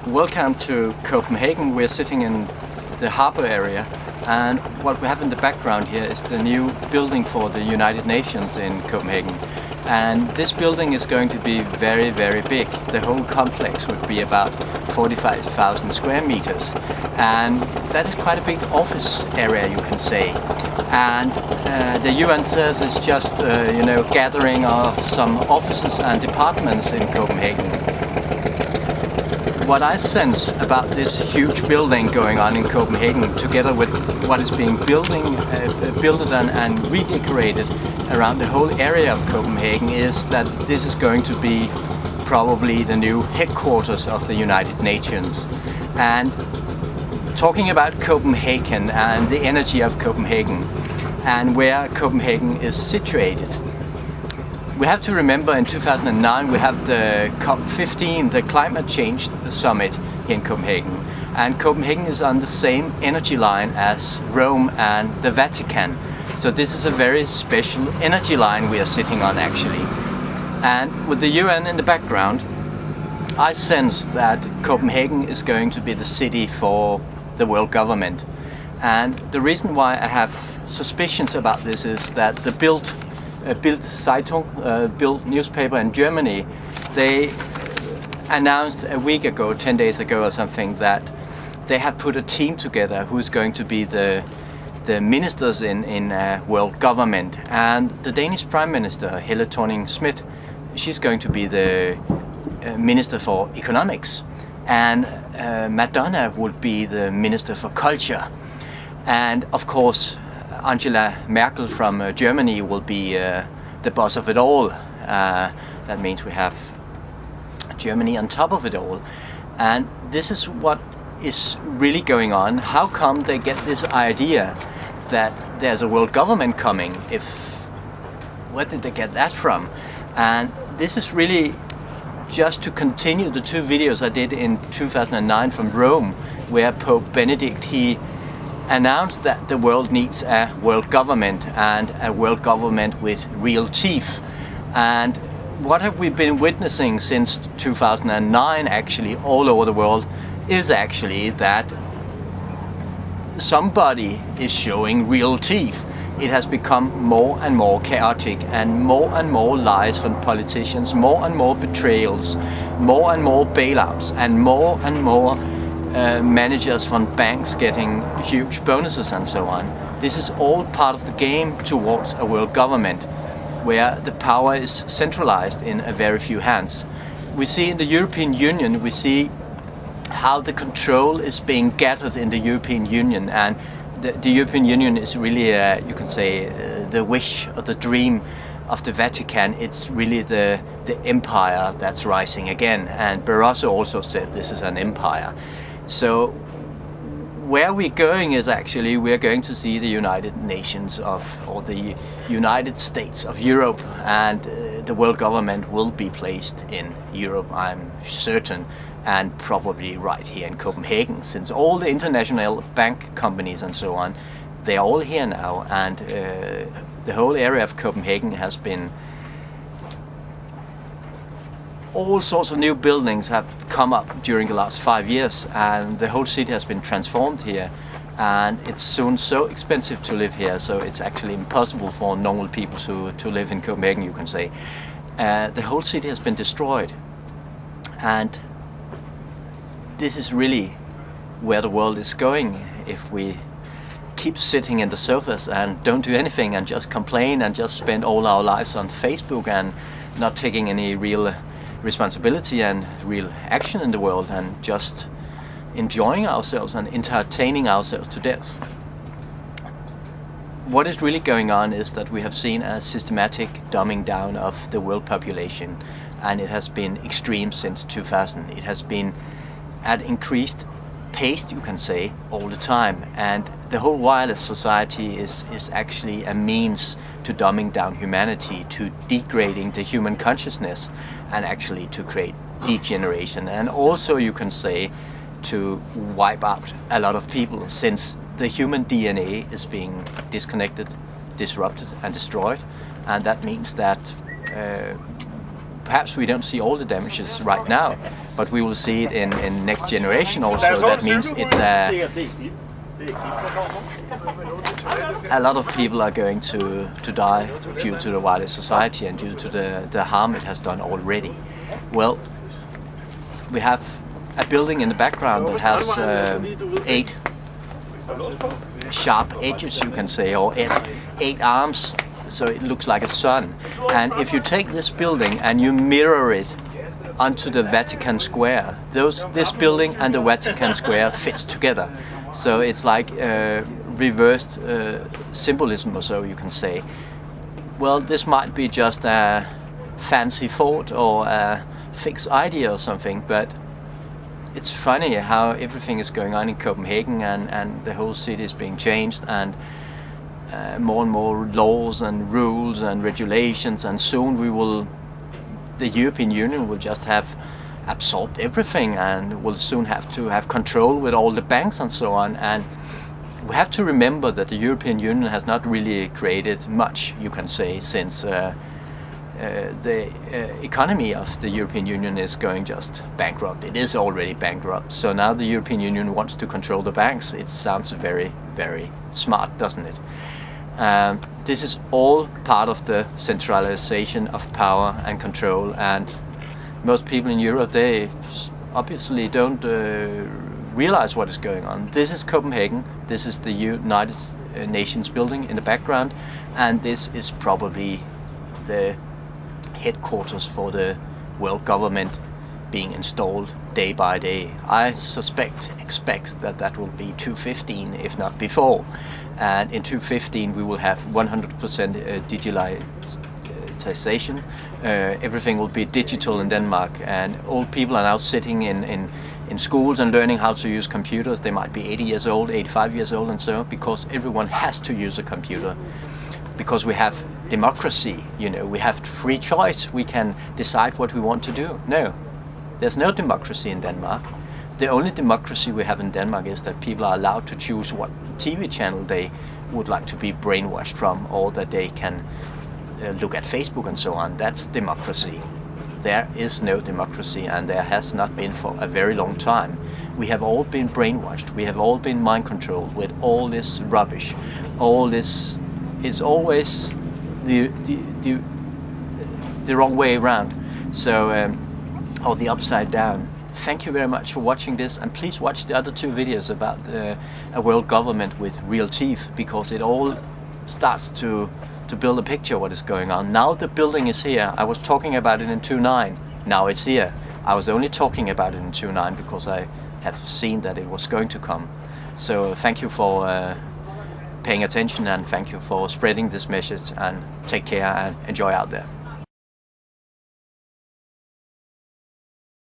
Welcome to Copenhagen. We're sitting in the harbor area, and what we have in the background here is the new building for the United Nations in Copenhagen. And this building is going to be very, very big. The whole complex would be about 45,000 square meters, and that is quite a big office area, you can say. And the UN says it's just gathering of some offices and departments in Copenhagen. What I sense about this huge building going on in Copenhagen, together with what is being built and redecorated around the whole area of Copenhagen, is that this is going to be probably the new headquarters of the United Nations. And talking about Copenhagen and the energy of Copenhagen and where Copenhagen is situated, we have to remember in 2009 we have the COP15, the climate change summit here in Copenhagen. And Copenhagen is on the same energy line as Rome and the Vatican. So this is a very special energy line we are sitting on, actually. And with the UN in the background, I sense that Copenhagen is going to be the city for the world government. And the reason why I have suspicions about this is that the Bild Zeitung, Bild newspaper in Germany, they announced a week ago, 10 days ago or something, that they have put a team together who's going to be the ministers in world government. And the Danish Prime Minister, Helle Thorning-Schmidt, she's going to be the Minister for Economics. And Madonna would be the Minister for Culture. And of course, Angela Merkel from Germany will be the boss of it all. That means we have Germany on top of it all. And this is what is really going on. How come they get this idea that there's a world government coming? Where did they get that from? And this is really just to continue the two videos I did in 2009 from Rome, where Pope Benedict, he announced that the world needs a world government, and a world government with real teeth. And what have we been witnessing since 2009 actually all over the world is actually that somebody is showing real teeth. It has become more and more chaotic, and more lies from politicians, more and more betrayals, more and more bailouts, and more managers from banks getting huge bonuses and so on. This is all part of the game towards a world government where the power is centralized in a very few hands. We see in the European Union, we see how the control is being gathered in the European Union, and the European Union is really, you can say, the wish or the dream of the Vatican. It's really the empire that's rising again, and Barroso also said this is an empire. So where we're going is actually we're going to see the United Nations or the United States of Europe, and the world government will be placed in Europe, I'm certain, and probably right here in Copenhagen, since all the international bank companies and so on, they're all here now, and the whole area of Copenhagen has been, all sorts of new buildings have come up during the last 5 years, and the whole city has been transformed here, and it's soon so expensive to live here, so it's actually impossible for normal people to live in Copenhagen, you can say. The whole city has been destroyed, and this is really where the world is going if we keep sitting in the sofas and don't do anything and just complain and just spend all our lives on Facebook and not taking any real responsibility and real action in the world, and just enjoying ourselves and entertaining ourselves to death. What is really going on is that we have seen a systematic dumbing down of the world population, and it has been extreme since 2000. It has been at increased pace, you can say, all the time, and the whole wireless society is actually a means to dumbing down humanity, to degrading the human consciousness, and actually to create degeneration, and also, you can say, to wipe out a lot of people, since the human DNA is being disconnected, disrupted and destroyed, and that means that perhaps we don't see all the damages right now, but we will see it in next generation also. That means it's a lot of people are going to die due to the wireless society and due to the harm it has done already. Well, we have a building in the background that has 8 sharp edges, you can say, or 8 arms, so it looks like a sun. And if you take this building and you mirror it onto the Vatican Square, this building and the Vatican Square fits together. So it's like reversed symbolism, or so you can say. Well, this might be just a fancy thought or a fixed idea or something, but it's funny how everything is going on in Copenhagen, and the whole city is being changed, and more and more laws and rules and regulations, and soon the European Union will just have absorbed everything, and will soon have to have control with all the banks and so on. And we have to remember that the European Union has not really created much, you can say, since the economy of the European Union is going just bankrupt. It is already bankrupt. So now the European Union wants to control the banks. It sounds very, very smart, doesn't it? This is all part of the centralization of power and control, and most people in Europe, they obviously don't realize what is going on. This is Copenhagen. This is the United Nations building in the background, and this is probably the headquarters for the world government being installed day by day. I expect that will be 2015, if not before. And in 2015 we will have 100% digitalization. Everything will be digital in Denmark, and old people are now sitting in schools and learning how to use computers. They might be 80 years old, 85 years old and so, because everyone has to use a computer. Because we have democracy, you know, we have free choice, we can decide what we want to do. No, there's no democracy in Denmark. The only democracy we have in Denmark is that people are allowed to choose what TV channel they would like to be brainwashed from, or that they can look at Facebook and so on. That's democracy. There is no democracy, and there has not been for a very long time. We have all been brainwashed. We have all been mind controlled with all this rubbish. All this is always the wrong way around. So, or the upside down. Thank you very much for watching this, and please watch the other 2 videos about a world government with real teeth, because it all starts to build a picture of what is going on. Now the building is here. I was talking about it in 2009. Now it's here. I was only talking about it in 2009 because I have seen that it was going to come. So thank you for paying attention, and thank you for spreading this message, and take care and enjoy out there.